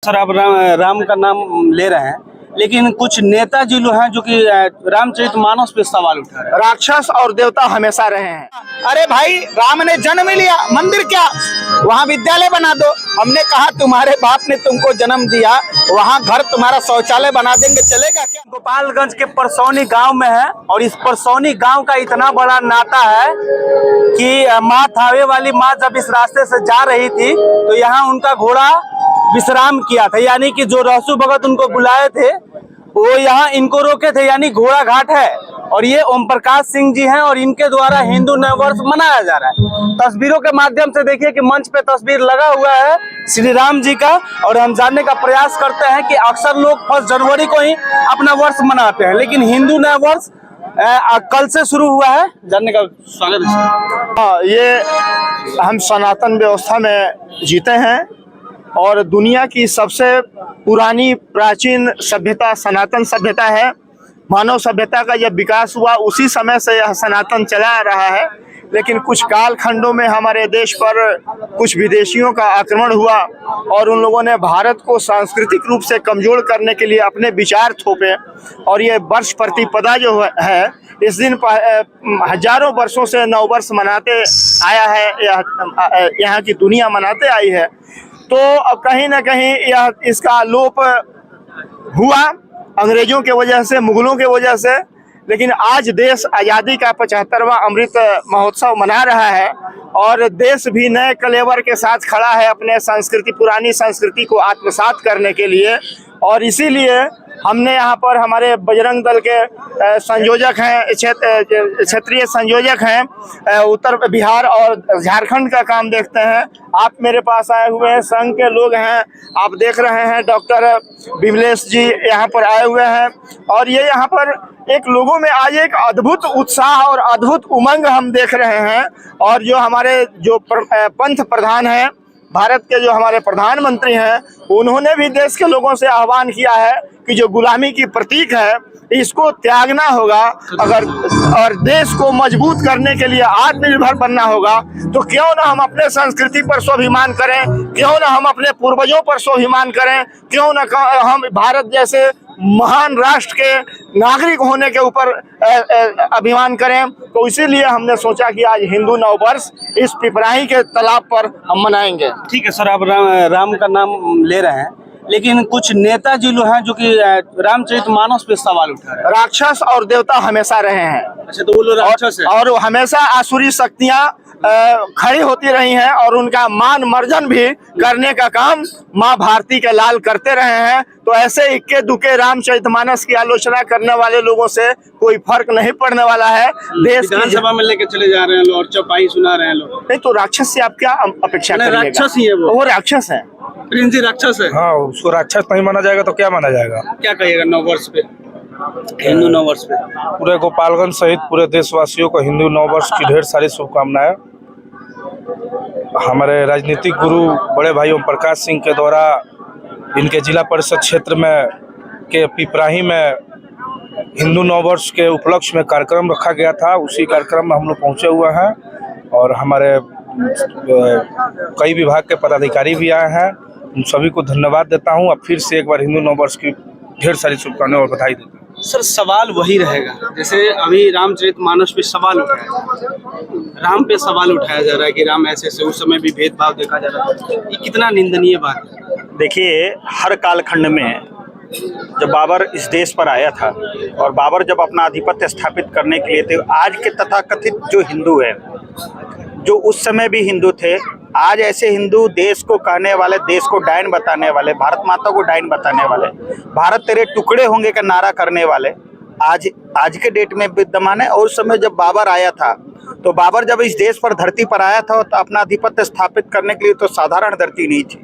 Sir आप राम का नाम ले रहे हैं, लेकिन कुछ नेताजी लोग हैं जो कि रामचरितमानस पे सवाल उठा रहे हैं। राक्षस और देवता हमेशा रहे हैं। अरे भाई, राम ने जन्म लिया, मंदिर क्या, वहाँ विद्यालय बना दो। हमने कहा तुम्हारे बाप ने तुमको जन्म दिया, वहाँ घर तुम्हारा शौचालय बना देंगे, चलेगा क्या? गोपालगंज के परसौनी गांव में है और इस परसौनी गांव का इतना बड़ा नाता है कि माँ थावे वाली माँ जब इस रास्ते से जा रही थी तो यहाँ उनका घोड़ा विश्राम किया था, यानी कि जो रहसू भगत उनको बुलाए थे वो यहाँ इनको रोके थे, यानी घोड़ा घाट है। और ये ओम प्रकाश सिंह जी हैं और इनके द्वारा हिंदू नव वर्ष मनाया जा रहा है। तस्वीरों के माध्यम से देखिए कि मंच पे तस्वीर लगा हुआ है श्री राम जी का, और हम जानने का प्रयास करते हैं कि अक्सर लोग 1 जनवरी को ही अपना वर्ष मनाते हैं, लेकिन हिंदू नव वर्ष कल से शुरू हुआ है। जानने का स्वागत है। हाँ, ये हम सनातन व्यवस्था में जीते हैं और दुनिया की सबसे पुरानी प्राचीन सभ्यता सनातन सभ्यता है। मानव सभ्यता का जब विकास हुआ उसी समय से यह सनातन चला आ रहा है, लेकिन कुछ कालखंडों में हमारे देश पर कुछ विदेशियों का आक्रमण हुआ और उन लोगों ने भारत को सांस्कृतिक रूप से कमजोर करने के लिए अपने विचार थोपे। और ये वर्ष प्रतिपदा जो है, इस दिन हजारों वर्षों से नववर्ष मनाते आया है, यहाँ की दुनिया मनाते आई है। तो अब कहीं ना कहीं यह इसका लोप हुआ अंग्रेजों के वजह से, मुगलों के वजह से। लेकिन आज देश आज़ादी का 75वां अमृत महोत्सव मना रहा है और देश भी नए कलेवर के साथ खड़ा है अपने पुरानी संस्कृति को आत्मसात करने के लिए। और इसीलिए हमने यहाँ पर हमारे बजरंग दल के संयोजक हैं, क्षेत्रीय संयोजक हैं, उत्तर बिहार और झारखंड का काम देखते हैं। आप मेरे पास आए हुए हैं, संघ के लोग हैं, आप देख रहे हैं डॉक्टर विमलेश जी यहाँ पर आए हुए हैं। और ये यहाँ पर एक लोगों में आज एक अद्भुत उत्साह और अद्भुत उमंग हम देख रहे हैं। और जो हमारे पंथ प्रधान हैं, भारत के जो हमारे प्रधानमंत्री हैं, उन्होंने भी देश के लोगों से आह्वान किया है कि जो गुलामी की प्रतीक है इसको त्यागना होगा अगर, और देश को मजबूत करने के लिए आत्मनिर्भर बनना होगा। तो क्यों ना हम अपने संस्कृति पर स्वाभिमान करें, क्यों ना हम अपने पूर्वजों पर स्वाभिमान करें, क्यों ना हम भारत जैसे महान राष्ट्र के नागरिक होने के ऊपर अभिमान करें। तो इसीलिए हमने सोचा कि आज हिंदू नव वर्ष इस पिपराही के तालाब पर हम मनाएंगे। ठीक है सर, आप राम का नाम ले रहे हैं, लेकिन कुछ नेताजी लोग हैं जो कि रामचरितमानस पे सवाल उठा रहे हैं। राक्षस और देवता हमेशा रहे हैं। अच्छा, तो वो लोग राक्षस है और हमेशा आसुरी शक्तियां खड़ी होती रही हैं और उनका मान मर्जन भी करने का काम माँ भारती के लाल करते रहे हैं। तो ऐसे इक्के दुक्के रामचरितमानस की आलोचना करने वाले लोगों से कोई फर्क नहीं पड़ने वाला है। देश विधानसभा में लेके चले जा रहे हैं लोग और चौपाई सुना रहे हैं लोग। नहीं तो राक्षस से आप क्या अपेक्षा करेंगे? राक्षस ही है वो राक्षस है। प्रिंस जी राक्षस है। हाँ, उसको राक्षस नहीं माना जाएगा तो क्या माना जाएगा? क्या कहिएगा नववर्ष पे, हिंदू नववर्ष पे? पूरे गोपालगंज सहित पूरे देशवासियों को हिंदू नववर्ष की ढेर सारी शुभकामनाएं। हमारे राजनीतिक गुरु बड़े भाई ओम प्रकाश सिंह के द्वारा इनके जिला परिषद क्षेत्र में के पिपराही में हिंदू नववर्ष के उपलक्ष्य में कार्यक्रम रखा गया था। उसी कार्यक्रम में हम लोग पहुँचे हुए हैं और हमारे कई विभाग के पदाधिकारी भी आए हैं। उन सभी को धन्यवाद देता हूं। अब फिर से एक बार हिंदू नववर्ष की ढेर सारी शुभकामनाएं और बधाई देता हूं। सर, सवाल वही रहेगा जैसे अभी रामचरितमानस पे सवाल उठाया, राम पे सवाल उठाया जा रहा है कि राम ऐसे उस समय भी भेदभाव देखा जा रहा था। ये कितना निंदनीय बात है। देखिए, हर कालखंड में जब बाबर इस देश पर आया था और बाबर जब अपना आधिपत्य स्थापित करने के लिए थे, आज के तथाकथित जो हिंदू है, जो उस समय भी हिंदू थे, आज ऐसे हिंदू देश को कहने वाले, देश को डायन बताने वाले, भारत माता को डायन बताने वाले, भारत तेरे टुकड़े होंगे का नारा करने वाले आज के डेट में विद्यमान है। और उस समय जब बाबर आया था तो बाबर जब इस देश पर धरती पर आया था तो अपना आधिपत्य स्थापित करने के लिए तो साधारण धरती नहीं थी,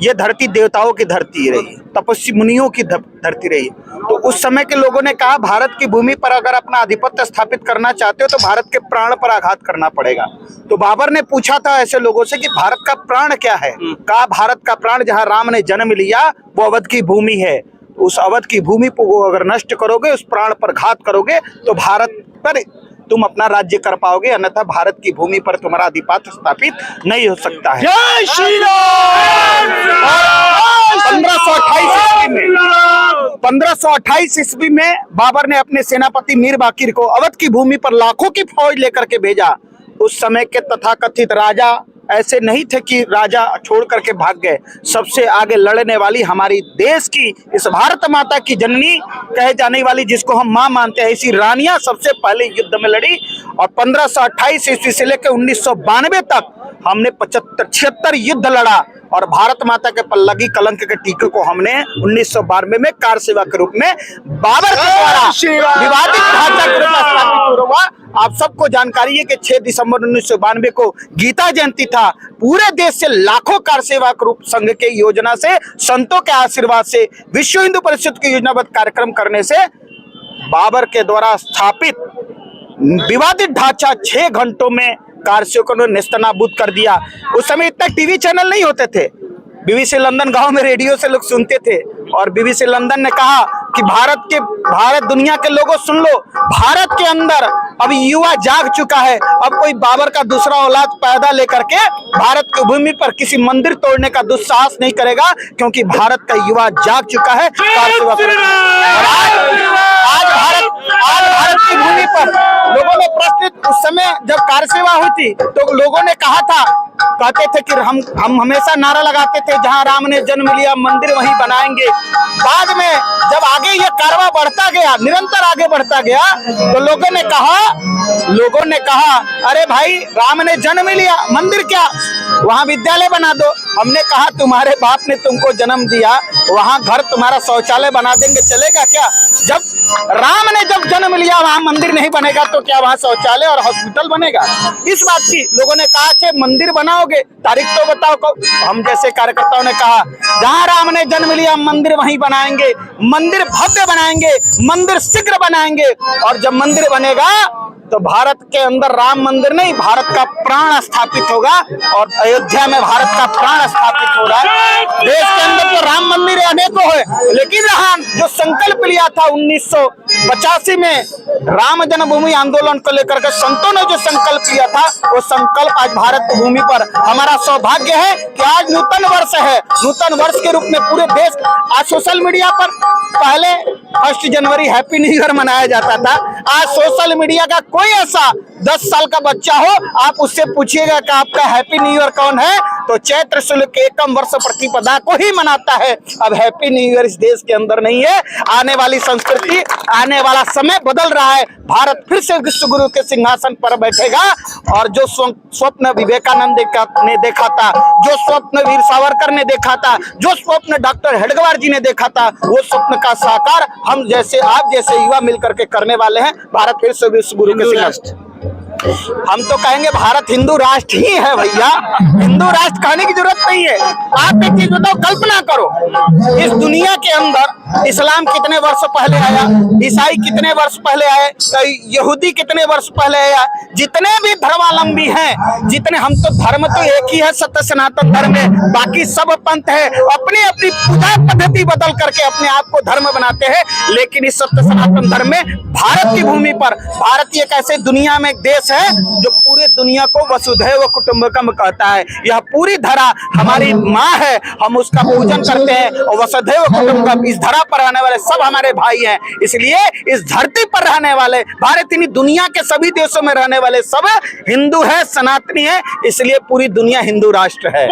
ये धरती देवताओं की धरती रही, तपस्वी मुनियों की धरती रही। तो उस समय के लोगों ने कहा भारत की भूमि पर अगर अपना आधिपत्य स्थापित करना चाहते हो तो भारत के प्राण पर आघात करना पड़ेगा। तो बाबर ने पूछा था ऐसे लोगों से कि भारत का प्राण क्या है? कहा भारत का प्राण जहाँ राम ने जन्म लिया वो अवध की भूमि है। उस अवध की भूमि को अगर नष्ट करोगे, उस प्राण पर घात करोगे तो भारत पर तुम अपना राज्य कर पाओगे, अन्यथा भारत की भूमि पर तुम्हारा आधिपत्य स्थापित नहीं हो सकता है। जय श्री राम। 1528 ईस्वी में बाबर ने अपने सेनापति मीर बाकिर को अवध की भूमि पर लाखों की फौज लेकर के भेजा। उस समय के तथाकथित राजा ऐसे नहीं थे कि राजा छोड़ करके भाग गए। सबसे आगे लड़ने वाली हमारी देश की, इस भारत माता की जननी कहे जाने वाली, जिसको हम मां मानते हैं, ऐसी रानियां सबसे पहले युद्ध में लड़ी। और 1528 ईस्वी से लेकर 1992 तक हमने 76 युद्ध लड़ा और भारत माता के पर लगी कलंक के टीके को हमने 1992 में कार सेवा के रूप में बाबर के द्वारा विवादित ढांचा के रूप में स्थापित हुआ। आप सबको जानकारी है कि 6 दिसंबर 1992 को गीता जयंती था। पूरे देश से लाखों कार सेवा ग्रुप संघ के योजना से, संतों के आशीर्वाद से, विश्व हिंदू परिषद के योजनाबद्ध कार्यक्रम करने से बाबर के द्वारा स्थापित विवादित ढांचा 6 घंटों में कारसेवकों ने नेस्तनाबूद कर दिया। उस समय इतना टीवी चैनल नहीं होते थे। बीबीसी लंदन गांव में रेडियो से लोग सुनते थे और बीबीसी लंदन ने कहा कि भारत दुनिया के लोगों सुन लो, भारत के अंदर अब युवा जाग चुका है। अब कोई बाबर का दूसरा औलाद पैदा लेकर के भारत की भूमि पर किसी मंदिर तोड़ने का दुस्साहस नहीं करेगा, क्योंकि भारत का युवा जाग चुका है। आज भारत की भूमि पर लोगों ने प्रश्न, उस समय जब कार सेवा हुई थी तो लोगों ने कहा था, कहते थे कि हम हमेशा नारा लगाते थे, जहां राम ने जन्म लिया मंदिर वहीं बनाएंगे। बाद में जब आगे ये कारवा बढ़ता गया, निरंतर आगे बढ़ता गया, तो लोगों ने कहा अरे भाई, राम ने जन्म लिया, मंदिर क्या, वहां विद्यालय बना दो। हमने कहा तुम्हारे बाप ने तुमको जन्म दिया, वहां घर तुम्हारा शौचालय बना देंगे, चलेगा क्या? जब राम ने जब जन्म लिया वहां मंदिर नहीं बनेगा तो क्या वहां शौचालय और हॉस्पिटल बनेगा? इस बात की लोगों ने कहा कि मंदिर बनाओगे, तारीख तो बताओ को। हम जैसे कार्यकर्ताओं ने कहा, जहां राम ने जन्म लिया मंदिर वहीं बनाएंगे, मंदिर भव्य बनाएंगे, मंदिर शीघ्र बनाएंगे। और जब मंदिर बनेगा तो भारत के अंदर राम मंदिर नहीं, भारत का प्राण स्थापित होगा और अयोध्या में भारत का प्राण स्थापित हो रहा है। देश के अंदर तो राम मंदिर अनेकों है, लेकिन जो संकल्प लिया था 1985 में राम जन्मभूमि आंदोलन को लेकर के संतों ने जो संकल्प लिया था, वो संकल्प आज भारत की भूमि पर, हमारा सौभाग्य है कि आज नूतन वर्ष है। नूतन वर्ष के रूप में पूरे देश, आज सोशल मीडिया पर पहले 1 जनवरी हैप्पी न्यू ईयर मनाया जाता था। आज सोशल मीडिया का कोई ऐसा 10 साल का बच्चा हो, आप उससे पूछिएगा कि आपका हैप्पी न्यू ईयर कौन है, तो चैत्र शुक्ल के एकम वर्ष प्रतिपदा को ही मनाता है। अब हैप्पी न्यू ईयर इस देश के अंदर नहीं है। आने वाली संस्कृति, आने वाला समय बदल रहा है। भारत फिर से विश्व गुरु के सिंहासन पर बैठेगा और जो स्वप्न विवेकानंद ने देखा था, जो स्वप्न वीर सावरकर ने देखा था, जो स्वप्न डॉक्टर हेडगेवार जी ने देखा था, वो स्वप्न का साकार हम जैसे, आप जैसे युवा मिलकर के करने वाले हैं। भारत फिर से विश्व गुरु के सिंहासन, हम तो कहेंगे भारत हिंदू राष्ट्र ही है भैया, हिंदू राष्ट्र कहने की जरूरत नहीं है। आप एक चीज बताओ, कल्पना करो, इस दुनिया के अंदर इस्लाम कितने वर्ष पहले आया, ईसाई कितने वर्ष पहले आए, यहूदी कितने वर्ष पहले आया, जितने भी धर्मावलंबी हैं, जितने, हम तो धर्म तो एक ही है, सत्य सनातन धर्म है, बाकी सब पंथ है, अपनी अपनी पूजा पद्धति बदल करके अपने आप को धर्म बनाते हैं। लेकिन इस सत्य सनातन धर्म में भारत की भूमि पर, भारत एक ऐसे दुनिया में एक देश है जो पूरे दुनिया को वसुधैव कुटुंबकम कहता है। यह पूरी धरा हमारी माँ है, हम उसका पूजन करते हैं और वसुधैव कुटुंबकम, इस धरा पर रहने वाले सब हमारे भाई हैं। इसलिए इस धरती पर रहने वाले, भारत नहीं दुनिया के सभी देशों में रहने वाले सब हिंदू है, सनातनी है, इसलिए पूरी दुनिया हिंदू राष्ट्र है।